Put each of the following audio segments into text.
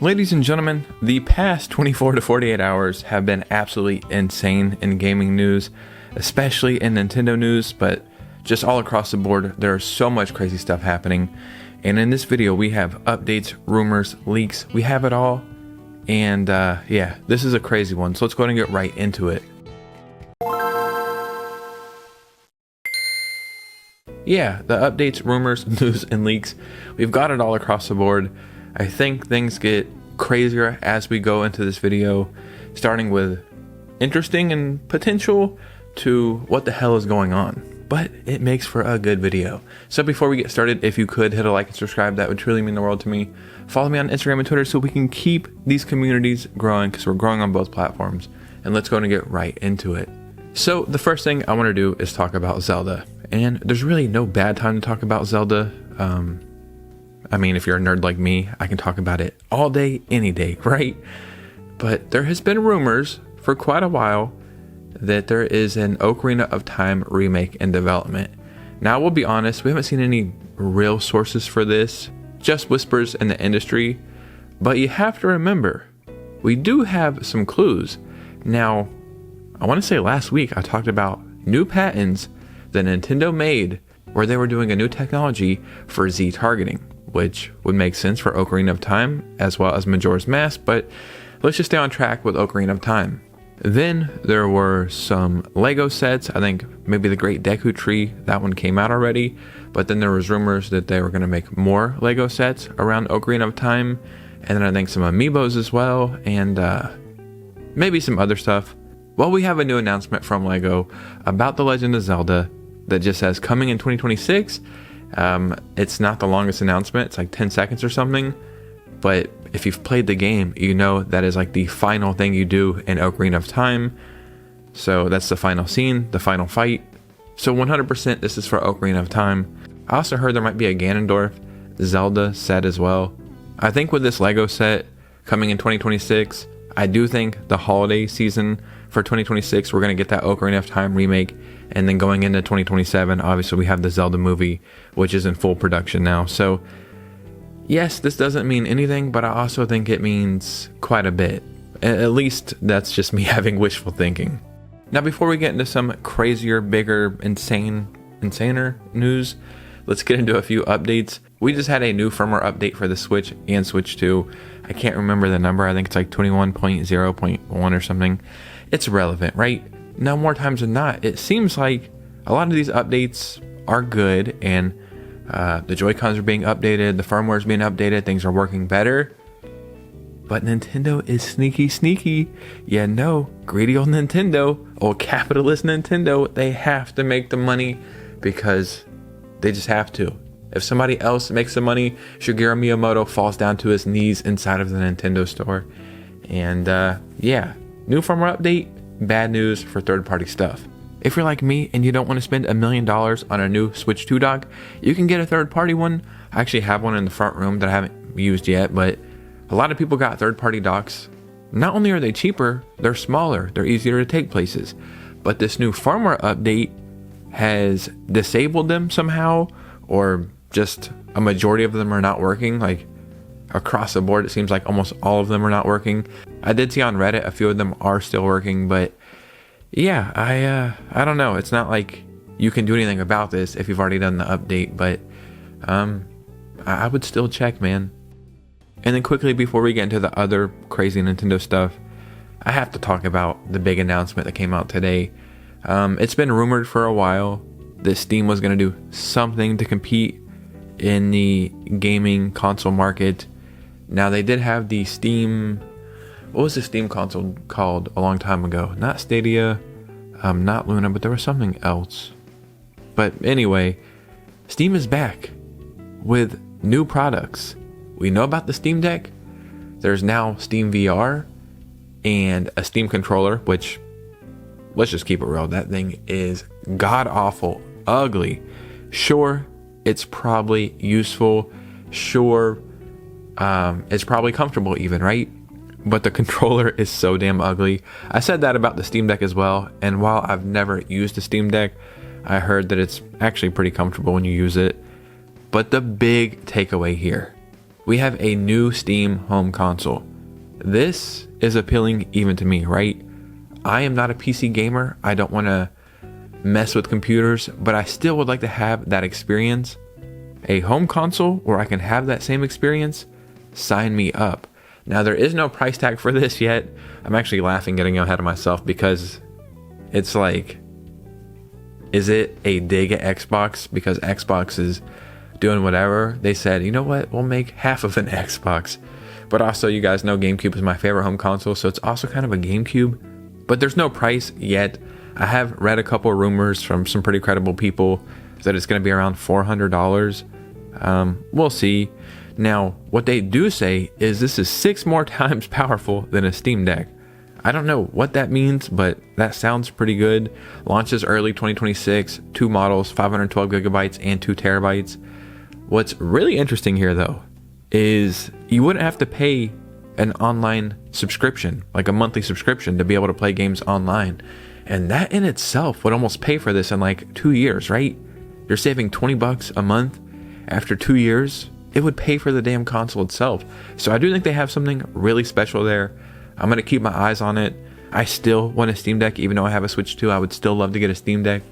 Ladies and gentlemen, the past 24 to 48 hours have been absolutely insane in gaming news, especially in Nintendo news, but just all across the board, there's so much crazy stuff happening. And in this video, we have updates, rumors, leaks, we have it all. And yeah, this is a crazy one, so let's go ahead and get right into it. Yeah, the updates, rumors, news, and leaks, we've got it all across the board. I think things get crazier as we go into this video, starting with interesting and potential to what the hell is going on. But it makes for a good video. So before we get started, if you could hit a like and subscribe, that would truly mean the world to me. Follow me on Instagram and Twitter so we can keep these communities growing, because we're growing on both platforms. And let's go and get right into it. So the first thing I want to do is talk about Zelda. And there's really no bad time to talk about Zelda. I mean, if you're a nerd like me, I can talk about it all day, any day, right? But there has been rumors for quite a while that there is an Ocarina of Time remake in development. Now, we'll be honest, we haven't seen any real sources for this, just whispers in the industry. But you have to remember, we do have some clues. Now, I want to say last week I talked about new patents that Nintendo made where they were doing a new technology for Z targeting, which would make sense for Ocarina of Time as well as Majora's Mask, but let's just stay on track with Ocarina of Time. Then there were some Lego sets. I think maybe the Great Deku Tree, that one came out already, but then there was rumors that they were going to make more Lego sets around Ocarina of Time, and then I think some amiibos as well, and maybe some other stuff. Well, we have a new announcement from Lego about The Legend of Zelda that just says coming in 2026. It's not the longest announcement, it's like 10 seconds or something, but if you've played the game, you know that is like the final thing you do in Ocarina of Time. So that's the final scene, the final fight. So 100% this is for Ocarina of Time. I also heard there might be a Ganondorf Zelda set as well. I think with this Lego set coming in 2026, I do think the holiday season for 2026, we're going to get that Ocarina of Time remake. And then going into 2027, obviously we have the Zelda movie, which is in full production now. So yes, this doesn't mean anything, but I also think it means quite a bit. At least that's just me having wishful thinking. Now, before we get into some crazier, bigger, insaner news, let's get into a few updates. We just had a new firmware update for the Switch and Switch 2. I can't remember the number. I think it's like 21.0.1 or something. It's relevant, right? Now, more times than not, it seems like a lot of these updates are good, and the Joy-Cons are being updated, the firmware is being updated, things are working better. But Nintendo is sneaky. Yeah, no, greedy old Nintendo, old capitalist Nintendo, they have to make the money because they just have to. If somebody else makes the money, Shigeru Miyamoto falls down to his knees inside of the Nintendo store. And yeah, new firmware update. Bad news for third-party stuff. If you're like me and you don't want to spend $1 million on a new Switch 2 dock, you can get a third-party one. I actually have one in the front room that I haven't used yet, but a lot of people got third-party docks. Not only are they cheaper, they're smaller, they're easier to take places, but this new firmware update has disabled them somehow, or just a majority of them are not working. Like across the board, it seems like almost all of them are not working. I did see on Reddit a few of them are still working, but yeah, I don't know. It's not like you can do anything about this if you've already done the update, but I would still check, man. And then quickly before we get into the other crazy Nintendo stuff, I have to talk about the big announcement that came out today. It's been rumored for a while that Steam was going to do something to compete in the gaming console market. Now, they did have the Steam... What was the Steam console called a long time ago? Not Stadia, not Luna, but there was something else. But anyway, Steam is back with new products. We know about the Steam Deck. There's now Steam VR and a Steam controller, which, let's just keep it real, that thing is god-awful, ugly. Sure, it's probably useful. Sure, it's probably comfortable even, right? But the controller is so damn ugly. I said that about the Steam Deck as well, and while I've never used a Steam Deck, I heard that it's actually pretty comfortable when you use it. But the big takeaway here, we have a new Steam home console. This is appealing even to me, right? I am not a PC gamer. I don't want to mess with computers, but I still would like to have that experience. A home console where I can have that same experience, sign me up. Now, there is no price tag for this yet. I'm actually laughing, getting ahead of myself, because it's like, is it a dig at Xbox? Because Xbox is doing whatever. They said, you know what, we'll make half of an Xbox. But also, you guys know GameCube is my favorite home console, so it's also kind of a GameCube. But there's no price yet. I have read a couple of rumors from some pretty credible people that it's going to be around $400. We'll see. Now, what they do say is this is 6 more times powerful than a Steam Deck. I don't know what that means, but that sounds pretty good. Launches early 2026, 2 models, 512 gigabytes and 2 terabytes. What's really interesting here, though, is you wouldn't have to pay an online subscription, like a monthly subscription, to be able to play games online. And that in itself would almost pay for this in like 2 years, right? You're saving $20 a month. After 2 years, it would pay for the damn console itself. So I do think they have something really special there. I'm going to keep my eyes on it. I still want a Steam Deck, even though I have a Switch 2. I would still love to get a Steam Deck.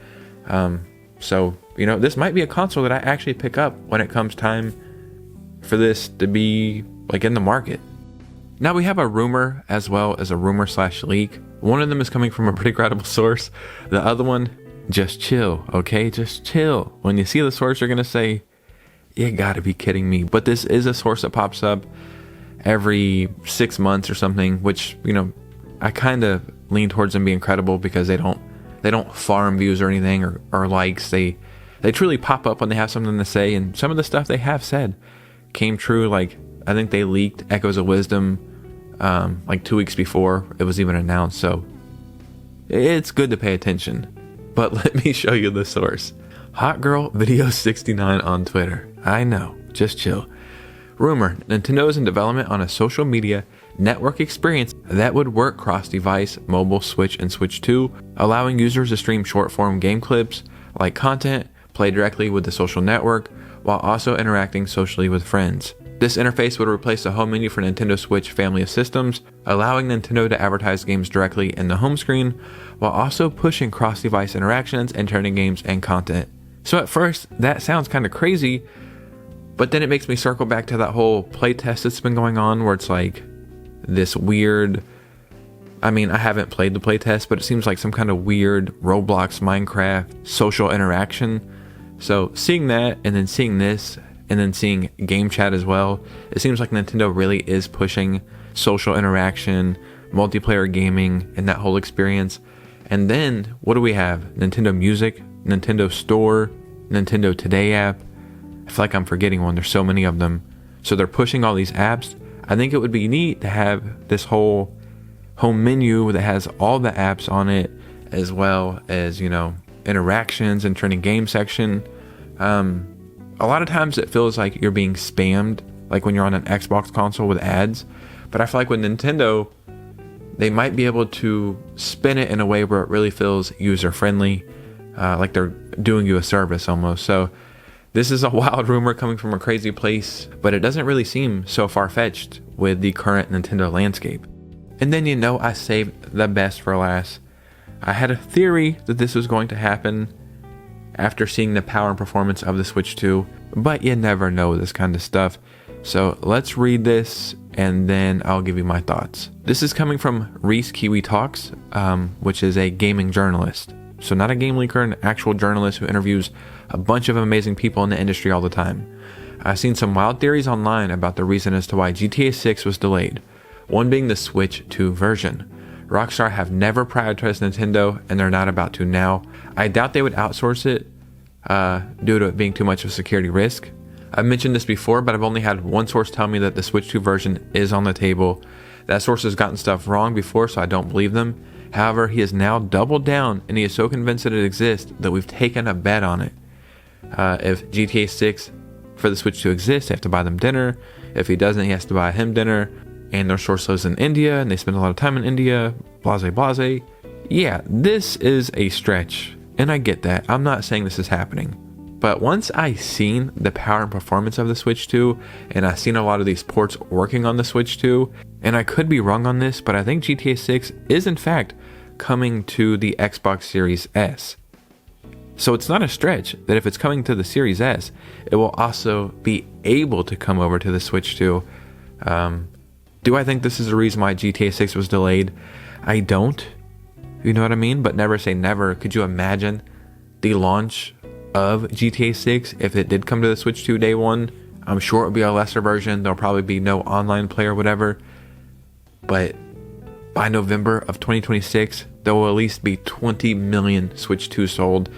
So, you know, this might be a console that I actually pick up when it comes time for this to be like in the market. Now we have a rumor as well as a rumor/leak. One of them is coming from a pretty credible source. The other one, just chill, okay? Just chill. When you see the source, you're going to say, you gotta be kidding me. But this is a source that pops up every 6 months or something, which, you know, I kind of lean towards them being credible because they don't farm views or anything or likes. They truly pop up when they have something to say, and some of the stuff they have said came true. Like, I think they leaked Echoes of Wisdom like 2 weeks before it was even announced. So it's good to pay attention. But let me show you the source. Hot Girl Video 69 on Twitter. I know, just chill. Rumor, Nintendo is in development on a social media network experience that would work cross-device, mobile, Switch, and Switch 2, allowing users to stream short-form game clips, like content, play directly with the social network, while also interacting socially with friends. This interface would replace the home menu for Nintendo Switch family of systems, allowing Nintendo to advertise games directly in the home screen, while also pushing cross-device interactions and turning games and content. So at first, that sounds kind of crazy, but then it makes me circle back to that whole playtest that's been going on, where it's like this weird, I mean, I haven't played the playtest, but it seems like some kind of weird Roblox, Minecraft, social interaction. So seeing that, and then seeing this, and then seeing game chat as well, it seems like Nintendo really is pushing social interaction, multiplayer gaming, and that whole experience. And then, what do we have? Nintendo Music, Nintendo Store, Nintendo Today app. I feel like I'm forgetting one. There's so many of them. So they're pushing all these apps. I think it would be neat to have this whole home menu that has all the apps on it, as well as, you know, interactions and turning game section. A lot of times it feels like you're being spammed, like when you're on an Xbox console with ads. But I feel like with Nintendo, they might be able to spin it in a way where it really feels user-friendly, like they're doing you a service almost. So this is a wild rumor coming from a crazy place, but it doesn't really seem so far-fetched with the current Nintendo landscape. And then, you know, I saved the best for last. I had a theory that this was going to happen after seeing the power and performance of the Switch 2, but you never know this kind of stuff. So let's read this and then I'll give you my thoughts. This is coming from Reese Kiwi Talks, which is a gaming journalist. So not a game leaker, an actual journalist who interviews a bunch of amazing people in the industry all the time. I've seen some wild theories online about the reason as to why GTA 6 was delayed, one being the Switch 2 version. Rockstar have never prioritized Nintendo, and they're not about to now. I doubt they would outsource it due to it being too much of a security risk. I've mentioned this before, but I've only had one source tell me that the Switch 2 version is on the table. That source has gotten stuff wrong before, so I don't believe them. However, he has now doubled down, and he is so convinced that it exists that we've taken a bet on it. If GTA 6 for the Switch 2 exists, they have to buy them dinner. If he doesn't, he has to buy him dinner. And their source lives in India, and they spend a lot of time in India, blase blase. Yeah, this is a stretch, and I get that. I'm not saying this is happening. But once I seen the power and performance of the Switch 2, and I seen a lot of these ports working on the Switch 2, and I could be wrong on this, but I think GTA 6 is in fact coming to the Xbox Series S. So it's not a stretch that if it's coming to the Series S, it will also be able to come over to the Switch 2. Do I think this is the reason why GTA 6 was delayed? I don't. You know what I mean? But never say never. Could you imagine the launch of GTA 6 if it did come to the Switch 2 day one? I'm sure it would be a lesser version. There'll probably be no online play or whatever. But by November of 2026, there will at least be 20 million Switch 2 sold.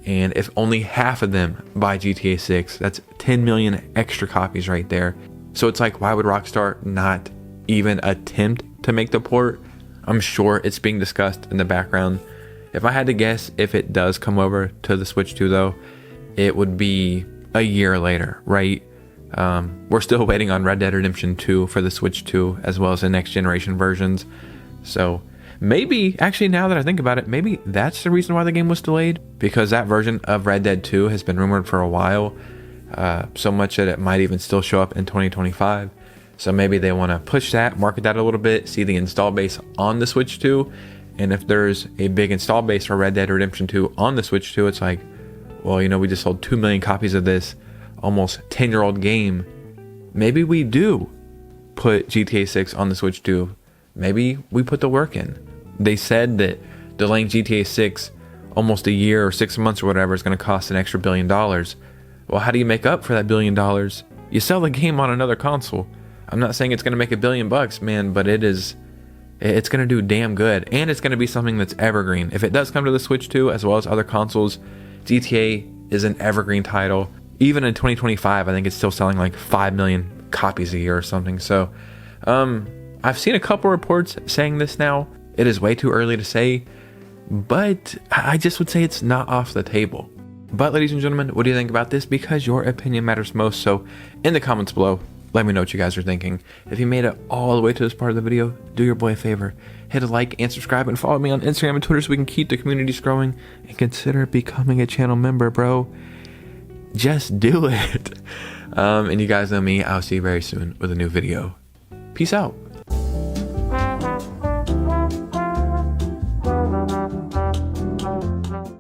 And if only half of them buy GTA 6, that's 10 million extra copies right there. So it's like, why would Rockstar not even attempt to make the port? I'm sure it's being discussed in the background. If I had to guess, if it does come over to the Switch 2 though, it would be a year later, right? We're still waiting on Red Dead Redemption 2 for the Switch 2, as well as the next generation versions. So maybe, actually now that I think about it, maybe that's the reason why the game was delayed, because that version of Red Dead 2 has been rumored for a while, so much that it might even still show up in 2025. So maybe they want to push that, market that a little bit, see the install base on the Switch 2, and if there's a big install base for Red Dead Redemption 2 on the Switch 2, it's like, well, you know, we just sold 2 million copies of this almost 10-year-old game. Maybe we do put GTA 6 on the Switch 2. Maybe we put the work in. They said that delaying GTA 6 almost a year or 6 months or whatever is going to cost an extra $1 billion. Well, how do you make up for that $1 billion? You sell the game on another console. I'm not saying it's going to make $1 billion, man, but it's going to do damn good. And it's going to be something that's evergreen. If it does come to the Switch 2 as well as other consoles, GTA is an evergreen title. Even in 2025, I think it's still selling like 5 million copies a year or something. So I've seen a couple reports saying this now. It is way too early to say, but I just would say it's not off the table. But ladies and gentlemen, what do you think about this? Because your opinion matters most. So in the comments below, let me know what you guys are thinking. If you made it all the way to this part of the video, do your boy a favor. Hit a like and subscribe and follow me on Instagram and Twitter so we can keep the communities growing. And consider becoming a channel member, bro. Just do it. And you guys know me. I'll see you very soon with a new video. Peace out.